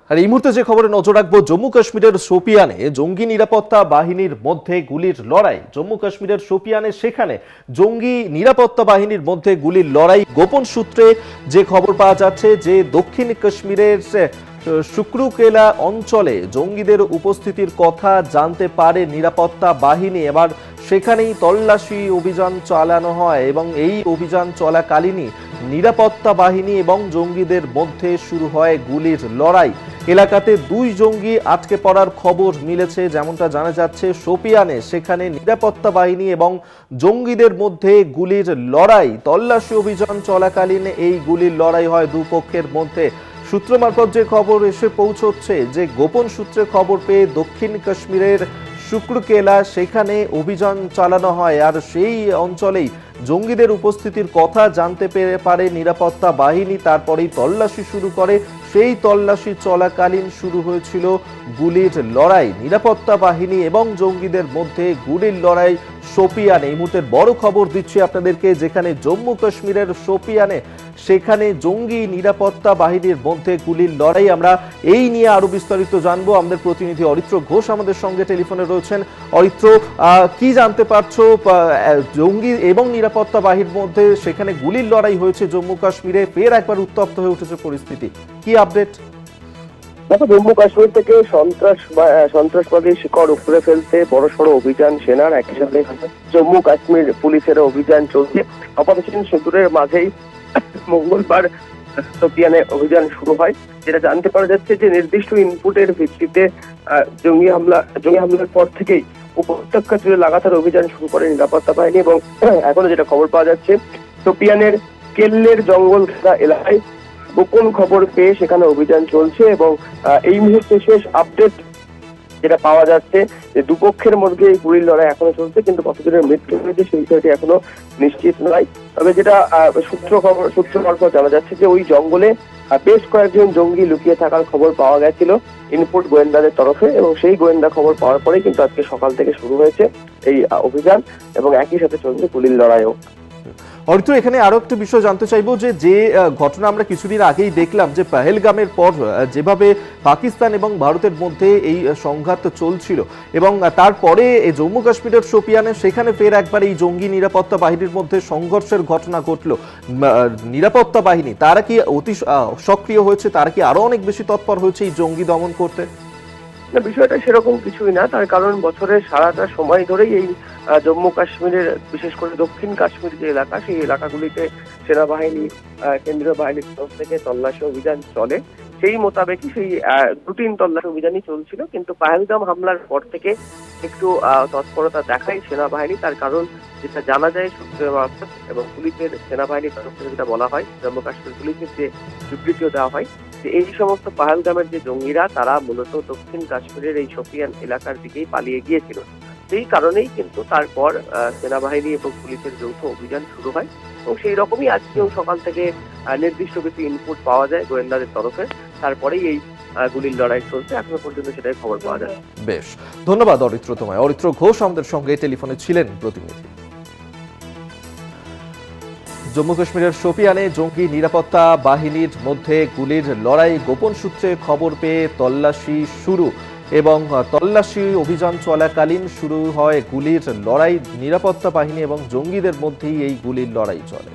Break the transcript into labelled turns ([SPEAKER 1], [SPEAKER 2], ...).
[SPEAKER 1] আর এই মুহূর্তে যে খবরে নজর রাখবো, জম্মু কাশ্মীরের শোপিয়ানে জঙ্গি নিরাপত্তা বাহিনীর মধ্যে গুলির লড়াই। জম্মু কাশ্মীরের শোপিয়ানে সেখানে জঙ্গি নিরাপত্তা বাহিনীর মধ্যে গুলির লড়াই। গোপন সূত্রে যে খবর পাওয়া যাচ্ছে যে দক্ষিণ কাশ্মীরের শুক্রুকেলা অঞ্চলে জঙ্গিদের উপস্থিতির কথা জানতে পারে নিরাপত্তা বাহিনী। এবার সেখানেই তল্লাশি অভিযান চালানো হয় এবং এই অভিযান চলাকালীনই নিরাপত্তা বাহিনী এবং জঙ্গিদের মধ্যে শুরু হয় গুলির লড়াই। এলাকাতে দুই জঙ্গি আটকে পড়ার খবর মিলেছে, যেমনটা জানা যাচ্ছে শোপিয়ানে সেখানে নিরাপত্তা বাহিনী এবং জঙ্গিদের মধ্যে গুলির লড়াই। তল্লাশি অভিযান চলাকালীন এই গুলির লড়াই হয় দুপক্ষের মধ্যে। সূত্র মারফত যে খবর এসে পৌঁছচ্ছে যে গোপন সূত্রে খবর পেয়ে দক্ষিণ কাশ্মীরের শুক্রকেলা সেখানে অভিযান চালানো হয়, আর সেই অঞ্চলেই জঙ্গিদের উপস্থিতির কথা জানতে পারে নিরাপত্তা বাহিনী। তারপরেই তল্লাশি শুরু করে। সেই তল্লাশি চলাকালীন শুরু হয়েছিল গুলির লড়াই। নিরাপত্তা বাহিনী এবং জঙ্গিদের মধ্যে গুলির লড়াই শোপিয়ানে। এই মুহূর্তের বড় খবর দিচ্ছি আপনাদেরকে, যেখানে জম্মু কাশ্মীরের শোপিয়ানে সেখানে জঙ্গি নিরাপত্তা বাহিনীর মধ্যে গুলির লড়াই। আমরা এই নিয়ে আরো বিস্তারিত জানবো। আমাদের প্রতিনিধি অরিত্র ঘোষ আমাদের সঙ্গে টেলিফোনে রয়েছেন। অরিত্র, কি জানতে পারছো? জঙ্গি এবং নিরাপত্তা বাহিনীর মধ্যে সেখানে গুলির লড়াই হয়েছে জম্মু কাশ্মীরে, ফের একবার উত্তপ্ত হয়ে উঠেছে পরিস্থিতি, কি আপডেট?
[SPEAKER 2] দেখো, জম্মু কাশ্মীর থেকে সন্ত্রাসবাদী শিকড় উপড়ে ফেলতে বড়সড় অভিযান সেনার, একই সাথে জম্মু কাশ্মীর পুলিশের অভিযান চলছে। অপারেশন সিঁদুরের মাঝেই মঙ্গলবার শোপিয়ানে অভিযান শুরু হয়। যেটা জানতে পারা যাচ্ছে যে নির্দিষ্ট ইনপুটের ভিত্তিতে জঙ্গি হামলার পর থেকেই উপত্যকা জুড়ে লাগাতার অভিযান শুরু করে নিরাপত্তা বাহিনী। এবং এখনো যেটা খবর পাওয়া যাচ্ছে, শোপিয়ানের কেল্লের জঙ্গল ঘেরা এলাকায় গোপন খবর পেয়ে সেখানে অভিযান চলছে। এবং এই মুহূর্তে শেষ আপডেট যেটা পাওয়া যাচ্ছে যে দুপক্ষের মধ্যে এই গুলির লড়াই এখনো চলছে, কিন্তু কতজনের মৃত্যু হয়েছে সেই বিষয়টি এখনো নিশ্চিত নয়। তবে যেটা সূত্র মারফত জানা যাচ্ছে যে ওই জঙ্গলে বেশ কয়েকজন জঙ্গি লুকিয়ে থাকার খবর পাওয়া গেছিল ইনপুট গোয়েন্দাদের তরফে, এবং সেই গোয়েন্দা খবর পাওয়ার পরে কিন্তু আজকে সকাল থেকে শুরু হয়েছে এই অভিযান, এবং একই সাথে চলছে গুলির লড়াইও।
[SPEAKER 1] অরিত্র, এখানে আরো একটা বিষয় জানতে চাইবো যে ঘটনা আমরা কিছুদিন আগেই দেখলাম যে পহেলগামের পর যেভাবে পাকিস্তান এবং ভারতের মধ্যে এই সংঘাত চলছিল, এবং তারপরে জম্মু কাশ্মীরের শোপিয়ানে সেখানে ফের একবার এই জঙ্গি নিরাপত্তা বাহিনীর মধ্যে সংঘর্ষের ঘটনা ঘটলো। নিরাপত্তা বাহিনী তারা কি অতি সক্রিয় হয়েছে? তারা কি আরো অনেক বেশি তৎপর হয়েছে এই জঙ্গি দমন করতে?
[SPEAKER 2] না, বিষয়টা সেরকম কিছুই না। তার কারণ বছরের সারাটা সময় ধরেই এই জম্মু কাশ্মীরের, বিশেষ করে দক্ষিণ কাশ্মীর যে এলাকা, সেই এলাকাগুলিতে সেনাবাহিনী, কেন্দ্রীয় বাহিনীর তরফ থেকে তল্লাশি অভিযান চলে। সেই মোতাবেকই সেই রুটিন তল্লাশি অভিযানই চলছিল। কিন্তু পহেলগাম হামলার পর থেকে একটু তৎপরতা দেখায় সেনাবাহিনী। তার কারণ যেটা জানা যায় সূত্রের মারফত এবং পুলিশের, সেনাবাহিনীর তরফ থেকে যেটা বলা হয়, জম্মু কাশ্মীর পুলিশের যে বিবৃতিও দেওয়া হয়, যে এই সমস্ত পহেলগামের যে জঙ্গিরা তারা মূলত দক্ষিণ কাশ্মীরের এই শোপিয়ান এলাকার দিকেই পালিয়ে গিয়েছিল। সেই কারণেই কিন্তু তারপর সেনাবাহিনী এবং পুলিশের যৌথ অভিযান শুরু হয়। এবং সেই রকমই আজকেও সকাল থেকে নির্দিষ্ট কিছু ইনপুট পাওয়া যায় গোয়েন্দাদের তরফে, তারপরেই এই গুলির লড়াই চলছে। এখনো পর্যন্ত সেটাই খবর পাওয়া যায়।
[SPEAKER 1] বেশ, ধন্যবাদ অরিত্র তোমায়। অরিত্র ঘোষ আমাদের সঙ্গে টেলিফোনে ছিলেন প্রতিনিধি। জম্মু কাশ্মীরের শোপিয়ানে জঙ্গি নিরাপত্তা বাহিনীর মধ্যে গুলির লড়াই। গোপন সূত্রে খবর পেয়ে তল্লাশি শুরু, এবং তল্লাশি অভিযান চলাকালীন শুরু হয় গুলির লড়াই। নিরাপত্তা বাহিনী এবং জঙ্গিদের মধ্যেই এই গুলির লড়াই চলে।